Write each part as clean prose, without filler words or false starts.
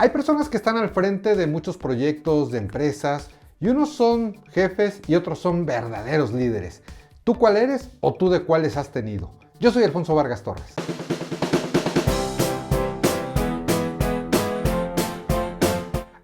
Hay personas que están al frente de muchos proyectos, de empresas, y unos son jefes y otros son verdaderos líderes. ¿Tú cuál eres o tú de cuáles has tenido? Yo soy Alfonso Vargas Torres.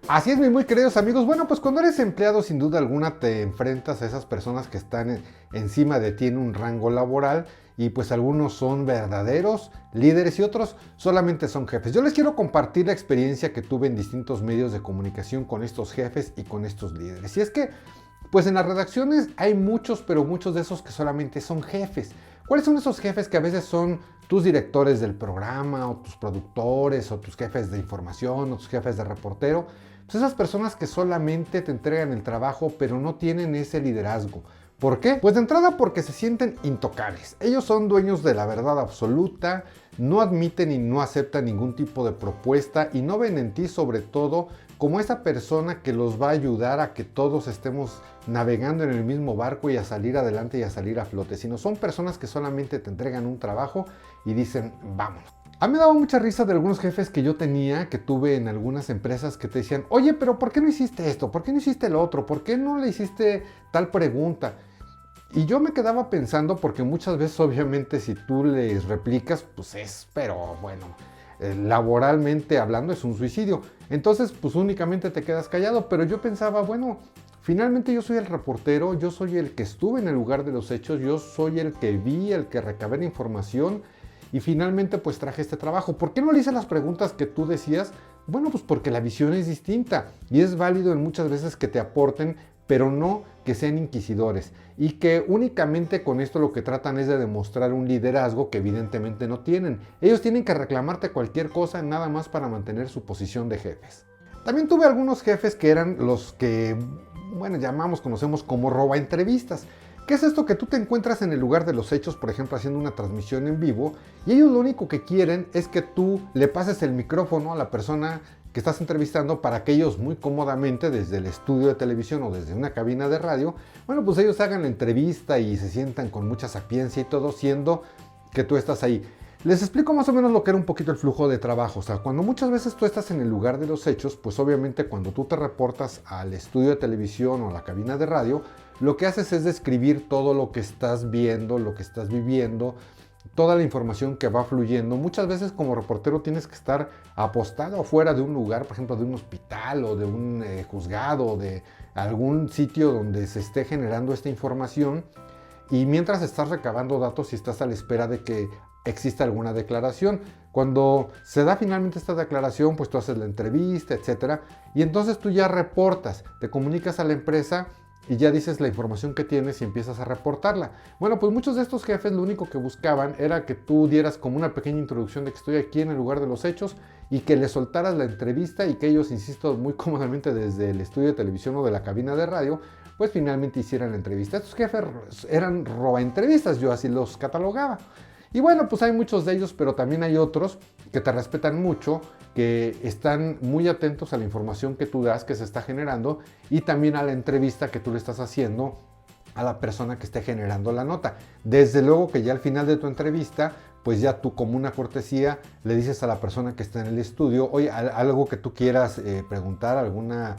Así es, mis muy queridos amigos. Bueno, pues cuando eres empleado, sin duda alguna te enfrentas a esas personas que están encima de ti en un rango laboral, y pues algunos son verdaderos líderes y otros solamente son jefes. Yo les quiero compartir la experiencia que tuve en distintos medios de comunicación con estos jefes y con estos líderes. Y es que, pues en las redacciones hay muchos, pero muchos de esos que solamente son jefes. ¿Cuáles son esos jefes que a veces son tus directores del programa, o tus productores, o tus jefes de información, o tus jefes de reportero? Pues esas personas que solamente te entregan el trabajo, pero no tienen ese liderazgo. ¿Por qué? Pues de entrada porque se sienten intocables. Ellos son dueños de la verdad absoluta, no admiten y no aceptan ningún tipo de propuesta y no ven en ti sobre todo como esa persona que los va a ayudar a que todos estemos navegando en el mismo barco y a salir adelante y a salir a flote, sino son personas que solamente te entregan un trabajo y dicen vámonos. A mí me daba mucha risa de algunos jefes que yo tenía, que tuve en algunas empresas, que te decían, oye, pero ¿por qué no hiciste esto? ¿Por qué no hiciste lo otro? ¿Por qué no le hiciste tal pregunta? Y yo me quedaba pensando, porque muchas veces obviamente si tú les replicas, pues pero bueno, laboralmente hablando es un suicidio. Entonces pues únicamente te quedas callado, pero yo pensaba, bueno, finalmente yo soy el reportero, yo soy el que estuve en el lugar de los hechos, yo soy el que vi, el que recabé la información y finalmente pues traje este trabajo. ¿Por qué no le hice las preguntas que tú decías? Bueno, pues porque la visión es distinta y es válido en muchas veces que te aporten, pero no que sean inquisidores y que únicamente con esto lo que tratan es de demostrar un liderazgo que evidentemente no tienen. Ellos tienen que reclamarte cualquier cosa nada más para mantener su posición de jefes. También tuve algunos jefes que eran los que, bueno, conocemos como roba entrevistas. ¿Qué es esto? Que tú te encuentras en el lugar de los hechos, por ejemplo, haciendo una transmisión en vivo, y ellos lo único que quieren es que tú le pases el micrófono a la persona que estás entrevistando para que ellos muy cómodamente desde el estudio de televisión o desde una cabina de radio, bueno, pues ellos hagan la entrevista y se sientan con mucha sapiencia y todo, siendo que tú estás ahí. Les explico más o menos lo que era un poquito el flujo de trabajo. O sea, cuando muchas veces tú estás en el lugar de los hechos, pues obviamente cuando tú te reportas al estudio de televisión o a la cabina de radio, lo que haces es describir todo lo que estás viendo, lo que estás viviendo, toda la información que va fluyendo. Muchas veces como reportero tienes que estar apostado afuera de un lugar, por ejemplo de un hospital o de un juzgado o de algún sitio donde se esté generando esta información, y mientras estás recabando datos y estás a la espera de que exista alguna declaración. Cuando se da finalmente esta declaración, pues tú haces la entrevista, etcétera, y entonces tú ya reportas, te comunicas a la empresa y ya dices la información que tienes y empiezas a reportarla. Bueno, pues muchos de estos jefes lo único que buscaban era que tú dieras como una pequeña introducción de que estoy aquí en el lugar de los hechos y que les soltaras la entrevista y que ellos, insisto, muy cómodamente desde el estudio de televisión o de la cabina de radio, pues finalmente hicieran la entrevista. Estos jefes eran roba entrevistas, yo así los catalogaba. Y bueno, pues hay muchos de ellos, pero también hay otros que te respetan mucho, que están muy atentos a la información que tú das, que se está generando, y también a la entrevista que tú le estás haciendo a la persona que esté generando la nota. Desde luego que ya al final de tu entrevista, pues ya tú como una cortesía le dices a la persona que está en el estudio, oye, algo que tú quieras preguntar, alguna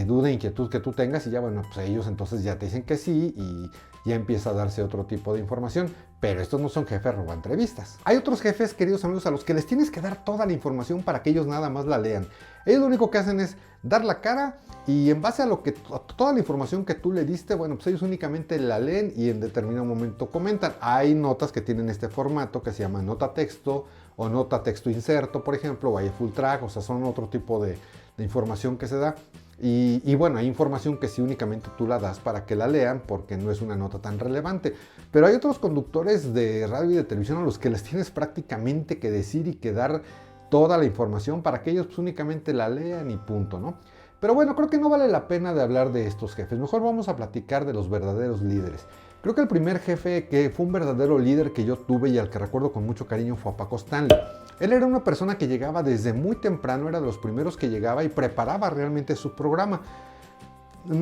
duda, inquietud que tú tengas, y ya bueno, pues ellos entonces ya te dicen que sí y ya empieza a darse otro tipo de información. Pero estos no son jefes roba entrevistas. Hay otros jefes, queridos amigos, a los que les tienes que dar toda la información para que ellos nada más la lean. Ellos lo único que hacen es dar la cara y en base a toda la información que tú le diste, bueno, pues ellos únicamente la leen y en determinado momento comentan. Hay notas que tienen este formato que se llama nota texto o nota texto inserto, por ejemplo, o hay full track, o sea, son otro tipo de información que se da. Y bueno, hay información que sí únicamente tú la das para que la lean porque no es una nota tan relevante. Pero hay otros conductores de radio y de televisión a los que les tienes prácticamente que decir y que dar toda la información para que ellos pues únicamente la lean y punto, ¿no? Pero bueno, creo que no vale la pena de hablar de estos jefes. Mejor vamos a platicar de los verdaderos líderes. Creo que el primer jefe que fue un verdadero líder que yo tuve y al que recuerdo con mucho cariño fue a Paco Stanley. Él era una persona que llegaba desde muy temprano, era de los primeros que llegaba y preparaba realmente su programa.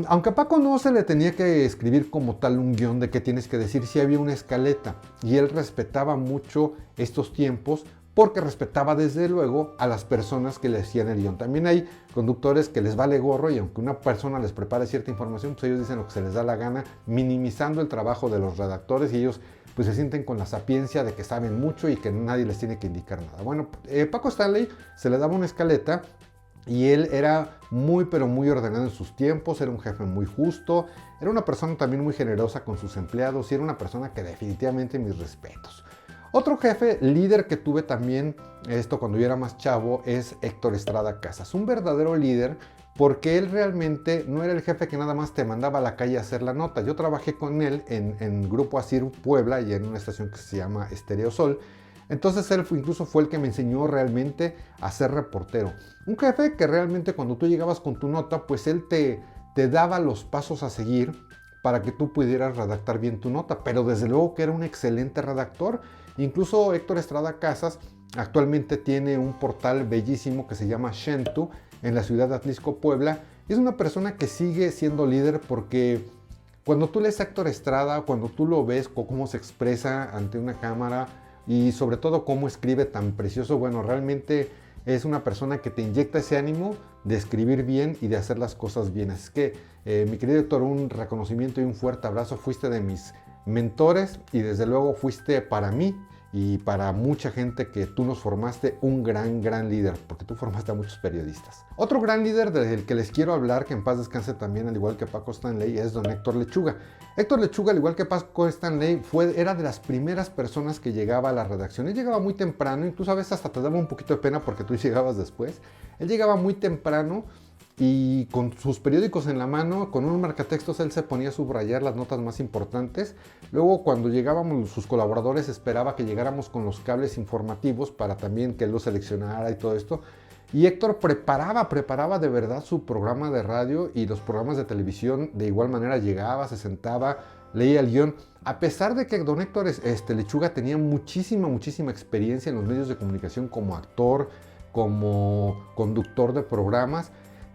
Aunque a Paco no se le tenía que escribir como tal un guión de qué tienes que decir, sí había una escaleta y él respetaba mucho estos tiempos porque respetaba desde luego a las personas que le hacían el guión. También hay conductores que les vale gorro y aunque una persona les prepare cierta información, pues ellos dicen lo que se les da la gana, minimizando el trabajo de los redactores y ellos pues se sienten con la sapiencia de que saben mucho y que nadie les tiene que indicar nada. Bueno, Paco Stanley se le daba una escaleta y él era muy pero muy ordenado en sus tiempos, era un jefe muy justo, era una persona también muy generosa con sus empleados y era una persona que definitivamente mis respetos. Otro jefe líder que tuve también, esto cuando yo era más chavo, es Héctor Estrada Casas. Un verdadero líder porque él realmente no era el jefe que nada más te mandaba a la calle a hacer la nota. Yo trabajé con él en Grupo Asir Puebla y en una estación que se llama Estéreo Sol. Entonces él incluso fue el que me enseñó realmente a ser reportero. Un jefe que realmente cuando tú llegabas con tu nota, pues él te daba los pasos a seguir para que tú pudieras redactar bien tu nota. Pero desde luego que era un excelente redactor. Incluso Héctor Estrada Casas actualmente tiene un portal bellísimo que se llama Shentu en la ciudad de Atlisco, Puebla. Y es una persona que sigue siendo líder porque cuando tú lees a Héctor Estrada, cuando tú lo ves cómo se expresa ante una cámara y sobre todo cómo escribe tan precioso, bueno, realmente es una persona que te inyecta ese ánimo de escribir bien y de hacer las cosas bien. Así que, mi querido Héctor, un reconocimiento y un fuerte abrazo. Fuiste de mis mentores y desde luego fuiste para mí y para mucha gente que tú nos formaste un gran líder, porque tú formaste a muchos periodistas. Otro gran líder del que les quiero hablar, que en paz descanse también, al igual que Paco Stanley, es don Héctor Lechuga. Héctor Lechuga, al igual que Paco Stanley, era de las primeras personas que llegaba a la redacción. Él llegaba muy temprano, incluso a veces hasta te daba un poquito de pena porque tú llegabas después. Él llegaba muy temprano y con sus periódicos en la mano, con un marcatextos, él se ponía a subrayar las notas más importantes. Luego, cuando llegábamos sus colaboradores, esperaba que llegáramos con los cables informativos para también que él los seleccionara y todo esto. Y Héctor preparaba de verdad su programa de radio y los programas de televisión. De igual manera llegaba, se sentaba, leía el guión. A pesar de que don Héctor Lechuga tenía muchísima experiencia en los medios de comunicación como actor, como conductor de programas,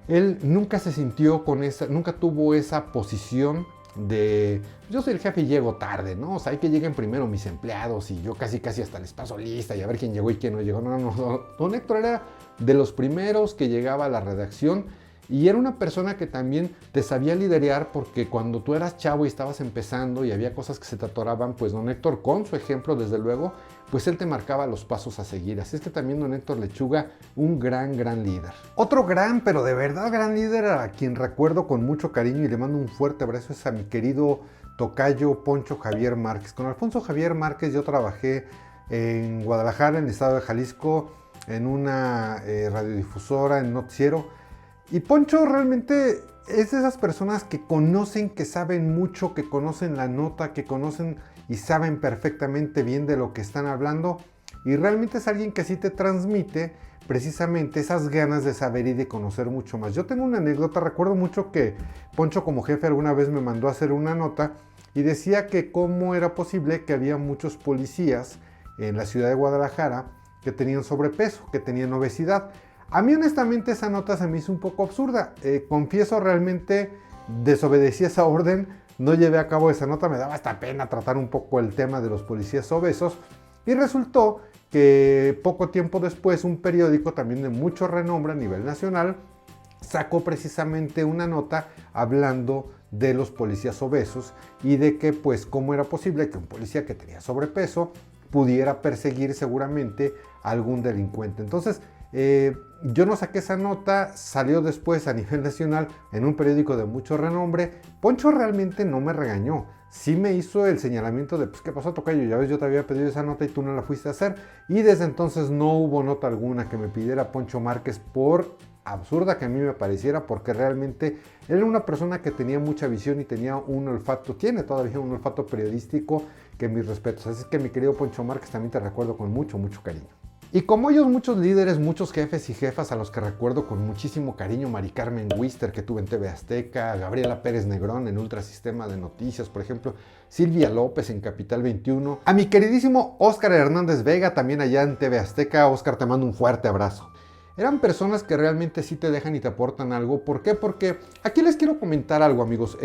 él nunca se sintió nunca tuvo esa posición de yo soy el jefe y llego tarde, ¿no? O sea, hay que lleguen primero mis empleados y yo casi hasta les paso lista y a ver quién llegó y quién no llegó. No. Don Héctor era de los primeros que llegaba a la redacción y era una persona que también te sabía liderear porque cuando tú eras chavo y estabas empezando y había cosas que se te atoraban, pues don Héctor, con su ejemplo, desde luego, pues él te marcaba los pasos a seguir. Así es que también don Héctor Lechuga, un gran líder. Otro pero de verdad gran líder a quien recuerdo con mucho cariño y le mando un fuerte abrazo es a mi querido tocayo Poncho Javier Márquez. Con Alfonso Javier Márquez yo trabajé en Guadalajara, en el estado de Jalisco, en una radiodifusora, en noticiero. Y Poncho realmente es de esas personas que conocen, que saben mucho, que conocen la nota, que conocen y saben perfectamente bien de lo que están hablando. Y realmente es alguien que sí te transmite precisamente esas ganas de saber y de conocer mucho más. Yo tengo una anécdota, recuerdo mucho que Poncho como jefe alguna vez me mandó a hacer una nota y decía que cómo era posible que había muchos policías en la ciudad de Guadalajara que tenían sobrepeso, que tenían obesidad. A mí honestamente esa nota se me hizo un poco absurda. Confieso, realmente desobedecí esa orden, no llevé a cabo esa nota, me daba hasta pena tratar un poco el tema de los policías obesos y resultó que poco tiempo después un periódico también de mucho renombre a nivel nacional sacó precisamente una nota hablando de los policías obesos y de que pues cómo era posible que un policía que tenía sobrepeso pudiera perseguir seguramente a algún delincuente. Entonces, yo no saqué esa nota, salió después a nivel nacional en un periódico de mucho renombre. Poncho realmente no me regañó, sí me hizo el señalamiento de, pues, ¿qué pasó, tocayo? Ya ves, yo te había pedido esa nota y tú no la fuiste a hacer. Y desde entonces no hubo nota alguna que me pidiera Poncho Márquez, por absurda que a mí me pareciera, porque realmente él era una persona que tenía mucha visión y tenía un olfato, tiene todavía un olfato periodístico que mis respetos. Así que mi querido Poncho Márquez, también te recuerdo con mucho cariño. Y como ellos, muchos líderes, muchos jefes y jefas a los que recuerdo con muchísimo cariño: Mari Carmen Wister, que tuve en TV Azteca, Gabriela Pérez Negrón en Ultrasistema de Noticias, por ejemplo, Silvia López en Capital 21, a mi queridísimo Óscar Hernández Vega, también allá en TV Azteca. Óscar, te mando un fuerte abrazo. Eran personas que realmente sí te dejan y te aportan algo. ¿Por qué? Porque aquí les quiero comentar algo, amigos.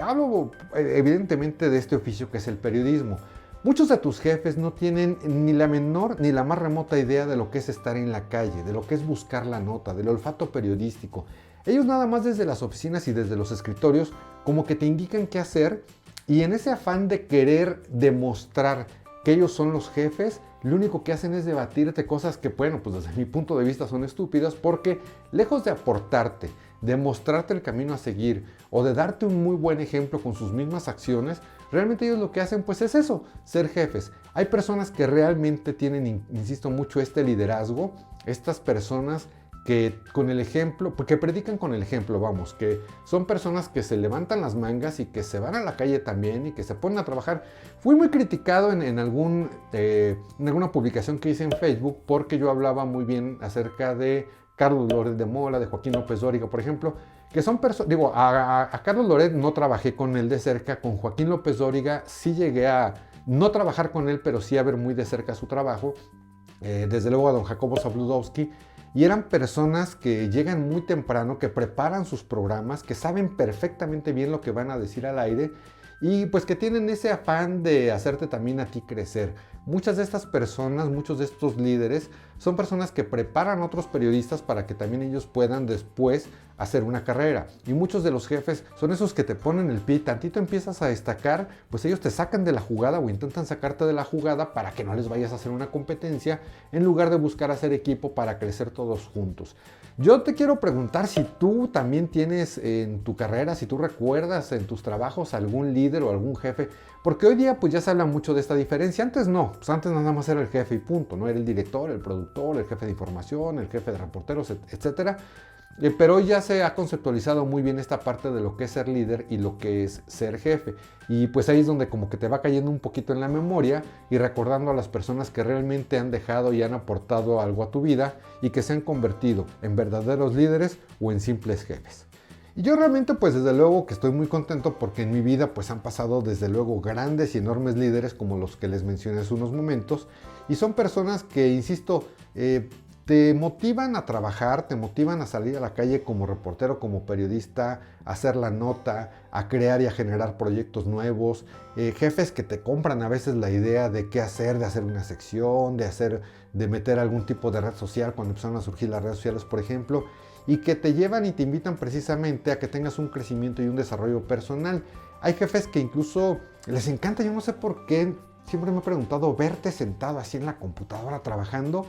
Hablo evidentemente de este oficio que es el periodismo. Muchos de tus jefes no tienen ni la menor ni la más remota idea de lo que es estar en la calle, de lo que es buscar la nota, del olfato periodístico. Ellos nada más desde las oficinas y desde los escritorios como que te indican qué hacer, y en ese afán de querer demostrar que ellos son los jefes, lo único que hacen es debatirte cosas que, bueno, pues desde mi punto de vista son estúpidas, porque lejos de aportarte, de mostrarte el camino a seguir o de darte un muy buen ejemplo con sus mismas acciones, realmente ellos lo que hacen pues es eso, ser jefes. Hay personas que realmente tienen, insisto mucho, este liderazgo, estas personas que con el ejemplo, porque predican con el ejemplo, vamos, que son personas que se levantan las mangas y que se van a la calle también y que se ponen a trabajar. Fui muy criticado en alguna publicación que hice en Facebook porque yo hablaba muy bien acerca de Carlos Loret de Mola, de Joaquín López Dóriga, por ejemplo, que son personas, digo, a Carlos Loret no trabajé con él de cerca, con Joaquín López Dóriga sí llegué a no trabajar con él, pero sí a ver muy de cerca su trabajo, desde luego a don Jacobo Zabludowski. Y eran personas que llegan muy temprano, que preparan sus programas, que saben perfectamente bien lo que van a decir al aire y pues que tienen ese afán de hacerte también a ti crecer. Muchas de estas personas, muchos de estos líderes son personas que preparan a otros periodistas para que también ellos puedan después hacer una carrera. Y muchos de los jefes son esos que te ponen el pie y tantito empiezas a destacar, pues ellos te sacan de la jugada o intentan sacarte de la jugada para que no les vayas a hacer una competencia en lugar de buscar hacer equipo para crecer todos juntos. Yo te quiero preguntar si tú también tienes en tu carrera, si tú recuerdas en tus trabajos algún líder o algún jefe, porque hoy día pues ya se habla mucho de esta diferencia. Antes no, pues antes nada más era el jefe y punto, no era el director, el productor, el jefe de información, el jefe de reporteros, etcétera. Pero hoy ya se ha conceptualizado muy bien esta parte de lo que es ser líder y lo que es ser jefe. Y pues ahí es donde como que te va cayendo un poquito en la memoria y recordando a las personas que realmente han dejado y han aportado algo a tu vida y que se han convertido en verdaderos líderes o en simples jefes. Y yo realmente pues desde luego que estoy muy contento porque en mi vida pues han pasado desde luego grandes y enormes líderes como los que les mencioné hace unos momentos, y son personas que, insisto, te motivan a trabajar, te motivan a salir a la calle como reportero, como periodista, a hacer la nota, a crear y a generar proyectos nuevos, jefes que te compran a veces la idea de qué hacer, de hacer una sección, de meter algún tipo de red social cuando empezaron a surgir las redes sociales, por ejemplo, y que te llevan y te invitan precisamente a que tengas un crecimiento y un desarrollo personal. Hay jefes que incluso les encanta, yo no sé por qué, siempre me he preguntado, verte sentado así en la computadora trabajando.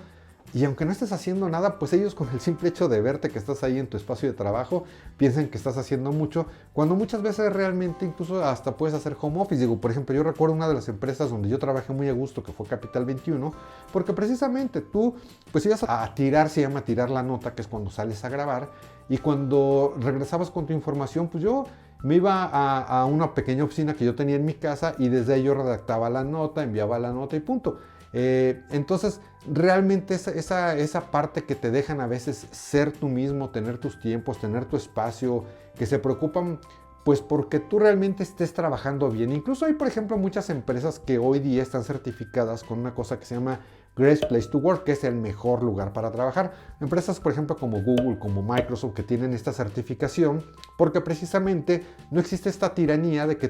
Y aunque no estés haciendo nada, pues ellos con el simple hecho de verte que estás ahí en tu espacio de trabajo, piensan que estás haciendo mucho, cuando muchas veces realmente incluso hasta puedes hacer home office. Digo, por ejemplo, yo recuerdo una de las empresas donde yo trabajé muy a gusto, que fue Capital 21, porque precisamente tú, pues ibas a tirar, se llama tirar la nota, que es cuando sales a grabar, y cuando regresabas con tu información, pues yo me iba a una pequeña oficina que yo tenía en mi casa y desde ahí yo redactaba la nota, enviaba la nota y punto. Entonces realmente esa parte que te dejan a veces ser tú mismo, tener tus tiempos, tener tu espacio, que se preocupan pues porque tú realmente estés trabajando bien. Incluso hay, por ejemplo, muchas empresas que hoy día están certificadas con una cosa que se llama Great Place to Work, que es el mejor lugar para trabajar. Empresas, por ejemplo, como Google, como Microsoft, que tienen esta certificación, porque precisamente no existe esta tiranía de que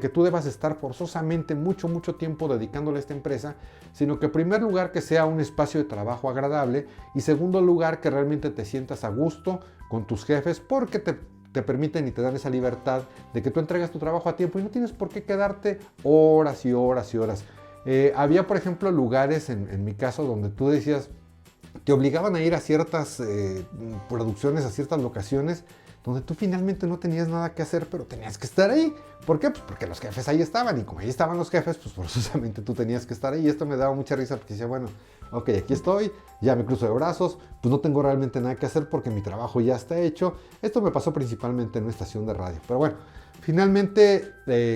tú debas estar forzosamente mucho tiempo dedicándole a esta empresa, sino que en primer lugar que sea un espacio de trabajo agradable y segundo lugar que realmente te sientas a gusto con tus jefes, porque te permiten y te dan esa libertad de que tú entregas tu trabajo a tiempo y no tienes por qué quedarte horas y horas y horas. Había, por ejemplo, lugares en mi caso donde tú decías, te obligaban a ir a ciertas producciones, a ciertas locaciones, donde tú finalmente no tenías nada que hacer, pero tenías que estar ahí. ¿Por qué? Pues porque los jefes ahí estaban, y como ahí estaban los jefes, pues forzosamente tú tenías que estar ahí. Y esto me daba mucha risa porque decía, bueno, ok, aquí estoy, ya me cruzo de brazos, pues no tengo realmente nada que hacer porque mi trabajo ya está hecho. Esto me pasó principalmente en una estación de radio, pero bueno, finalmente,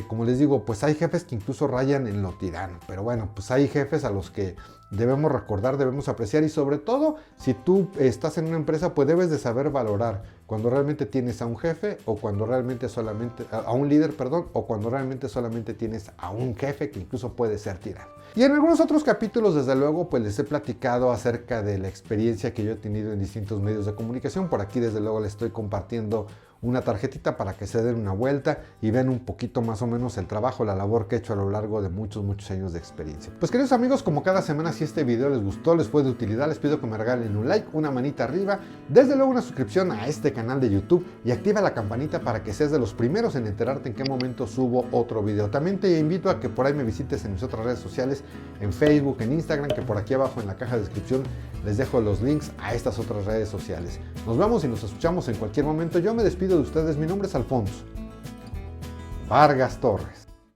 como les digo, pues hay jefes que incluso rayan en lo tirano, pero bueno, pues hay jefes a los que debemos recordar, debemos apreciar, y sobre todo, si tú estás en una empresa, pues debes de saber valorar cuando realmente tienes a un jefe o cuando realmente solamente, a un líder, perdón, o cuando realmente solamente tienes a un jefe que incluso puede ser tirano. Y en algunos otros capítulos, desde luego, pues les he platicado acerca de la experiencia que yo he tenido en distintos medios de comunicación. Por aquí, desde luego, les estoy compartiendo una tarjetita para que se den una vuelta y vean un poquito más o menos el trabajo, la labor que he hecho a lo largo de muchos años de experiencia. Pues queridos amigos, como cada semana, si este video les gustó, les fue de utilidad, les pido que me regalen un like, una manita arriba, desde luego una suscripción a este canal de YouTube y activa la campanita para que seas de los primeros en enterarte en qué momento subo otro video. También te invito a que por ahí me visites en mis otras redes sociales, en Facebook, en Instagram, que por aquí abajo en la caja de descripción les dejo los links a estas otras redes sociales. Nos vemos y nos escuchamos en cualquier momento. Yo me despido de ustedes. Mi nombre es Alfonso Vargas Torres.